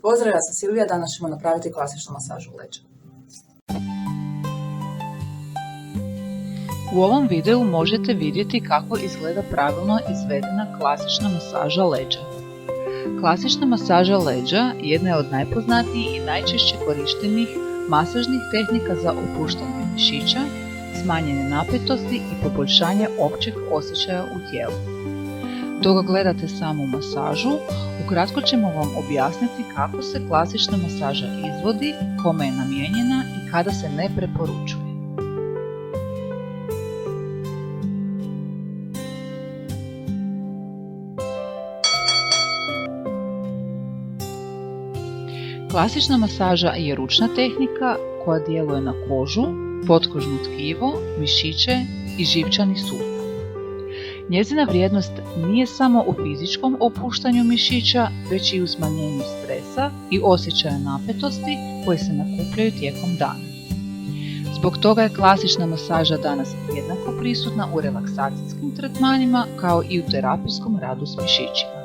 pozdrav, ja sam Silvija, danas ćemo napraviti klasičnu masažu leđa. U ovom videu možete vidjeti kako izgleda pravilno izvedena klasična masaža leđa. Klasična masaža leđa jedna je od najpoznatijih i najčešće korištenih masažnih tehnika za opuštanje mišića, smanjenje napetosti i poboljšanje općeg osjećaja u tijelu. Dok gledate samu masažu, ukratko ćemo vam objasniti kako se klasična masaža izvodi, kome je namijenjena i kada se ne preporučuje. Klasična masaža je ručna tehnika koja djeluje na kožu, potkožno tkivo, mišiće i živčani sustav. Njezina vrijednost nije samo u fizičkom opuštanju mišića, već i u smanjenju stresa i osjećaja napetosti koji se nakupljaju tijekom dana. Zbog toga je klasična masaža danas jednako prisutna u relaksacijskim tretmanima kao i u terapijskom radu s mišićima.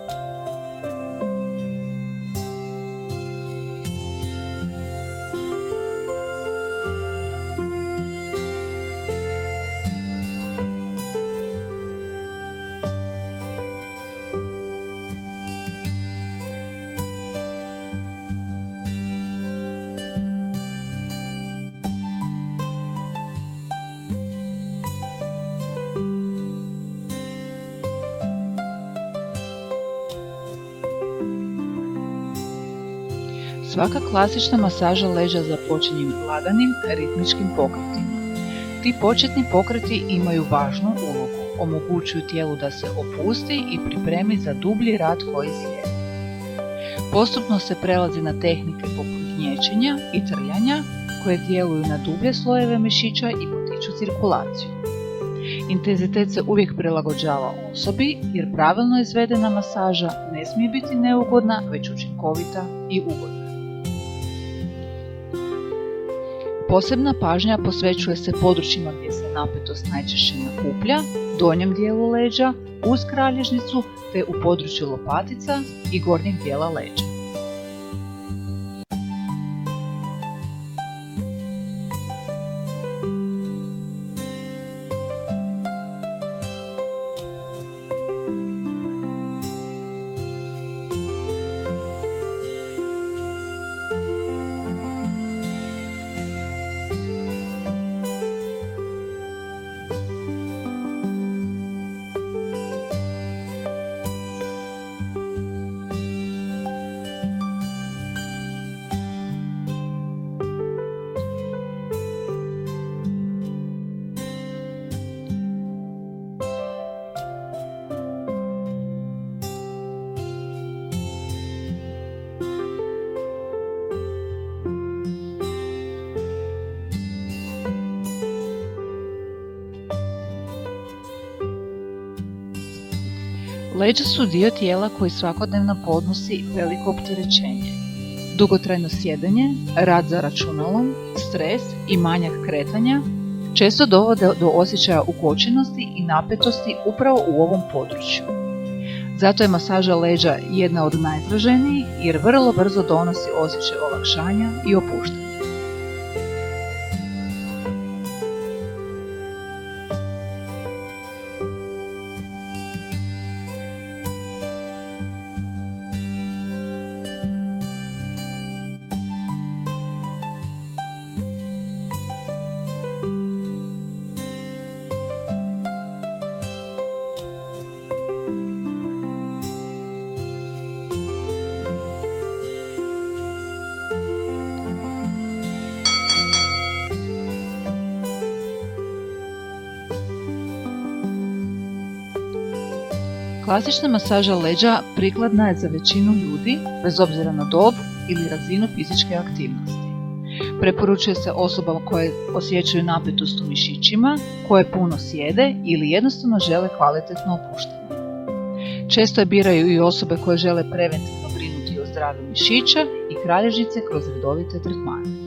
Svaka klasična masaža leđa započinje laganim ritmičkim pokretima. Ti početni pokreti imaju važnu ulogu, omogućuju tijelu da se opusti i pripremi za dublji rad koji slijedi. Postupno se prelazi na tehnike poput gnječenja i trljanja koje djeluju na dublje slojeve mišića i potiču cirkulaciju. Intenzitet se uvijek prilagođava osobi jer pravilno izvedena masaža ne smije biti neugodna, već učinkovita i ugodna. Posebna pažnja posvećuje se područjima gdje se napetost najčešće nakuplja, donjem dijelu leđa, uz kralježnicu te u području lopatica i gornjeg dijela leđa. Leđa su dio tijela koji svakodnevno podnosi veliko opterećenje. Dugotrajno sjedenje, rad za računalom, stres i manjak kretanja često dovode do osjećaja ukočenosti i napetosti upravo u ovom području. Zato je masaža leđa jedna od najtraženijih jer vrlo brzo donosi osjećaj olakšanja i opuštanja. Klasična masaža leđa prikladna je za većinu ljudi, bez obzira na dob ili razinu fizičke aktivnosti. Preporučuje se osobama koje osjećaju napetost u mišićima, koje puno sjede ili jednostavno žele kvalitetno opuštanje. Često je biraju i osobe koje žele preventivno brinuti o zdravlju mišića i kralježnice kroz redovite tretmane.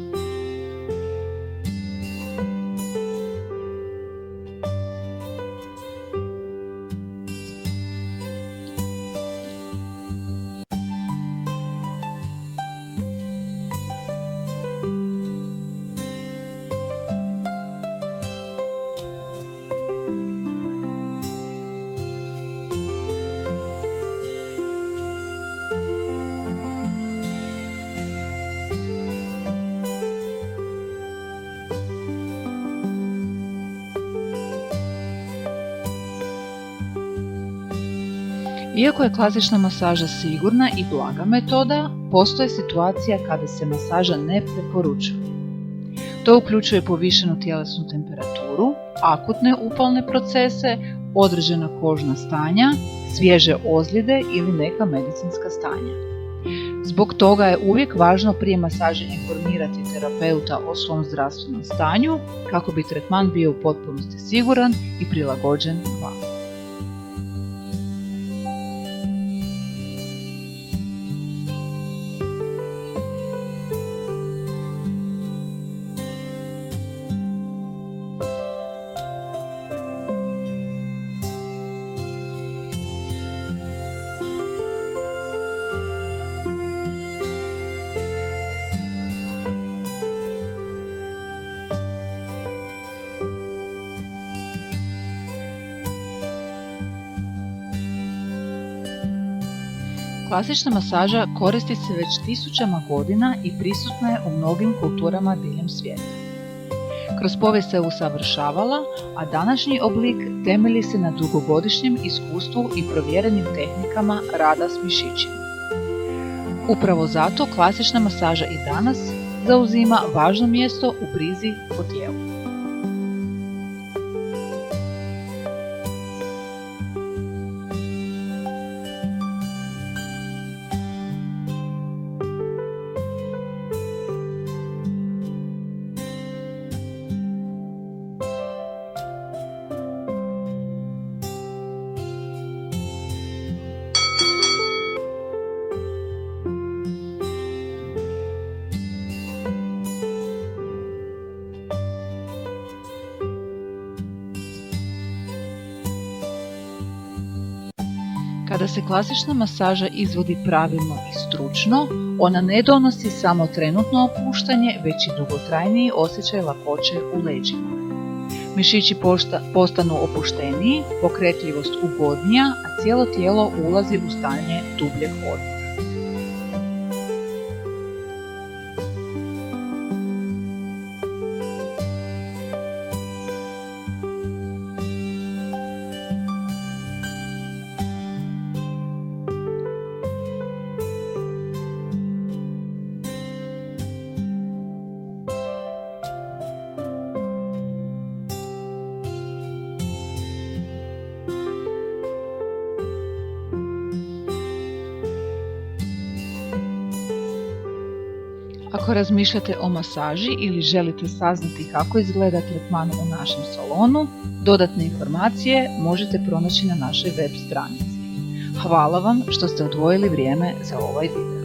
Iako je klasična masaža sigurna i blaga metoda, postoje situacija kada se masaža ne preporučuje. To uključuje povišenu tjelesnu temperaturu, akutne upalne procese, određena kožna stanja, svježe ozljede ili neka medicinska stanja. Zbog toga je uvijek važno prije masaže informirati terapeuta o svom zdravstvenom stanju kako bi tretman bio u potpunosti siguran i prilagođen vama. Klasična masaža koristi se već tisućama godina i prisutna je u mnogim kulturama diljem svijeta. Kroz povijest se usavršavala, a današnji oblik temelji se na dugogodišnjem iskustvu i provjerenim tehnikama rada s mišićima. Upravo zato klasična masaža i danas zauzima važno mjesto u brizi o tijelu. Kada se klasična masaža izvodi pravilno i stručno, ona ne donosi samo trenutno opuštanje, već i dugotrajniji osjećaj lakoće u leđima. Mišići postanu opušteniji, pokretljivost ugodnija, a cijelo tijelo ulazi u stanje dubljeg odmora. Ako razmišljate o masaži ili želite saznati kako izgleda tretman u našem salonu, dodatne informacije možete pronaći na našoj web stranici. Hvala vam što ste odvojili vrijeme za ovaj video.